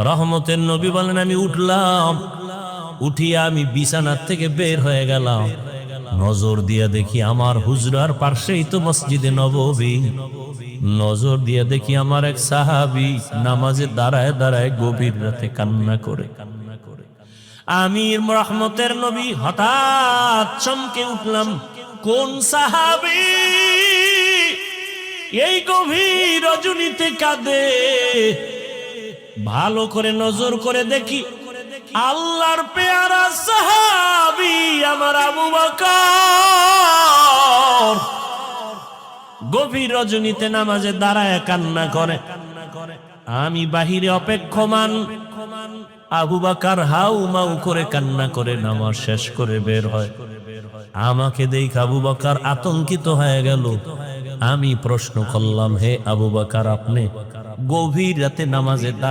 রহমতের নবী বলেন, আমি উঠলাম, উঠিয়া আমি বিছানার থেকে বের হয়ে গেলাম, নজর দিয়া দেখি আমার হুজরার পাশেই তো মসজিদে নববী। নজর দিয়া দেখি আমার এক সাহাবী নামাজে দাঁড়ায় দাঁড়ায় গভীর রাতে কান্না করে। আমি রহমতের নবী হঠাৎ চমকে উঠলাম, কোন সাহাবী এই গভীর রজনীতে কাঁদে? ভালো করে নজর করে দেখি, আল্লাহর পেয়ারা সাহাবী আমার আবু বকর গভীর রজনীতে নামাজে দাঁড়ায় কান্না করে। আমি বাহিরে অপেক্ষমান, আবু বকর হাউ মাউ করে কান্না করে নামাজ শেষ করে বের হয়। আমাকে দেখে আবু বকর আতঙ্কিত হয়ে গেল। আমি প্রশ্ন করলাম, হে আবু বকর, আপনি গভীর রাতে নামাজে দাঁড়ায়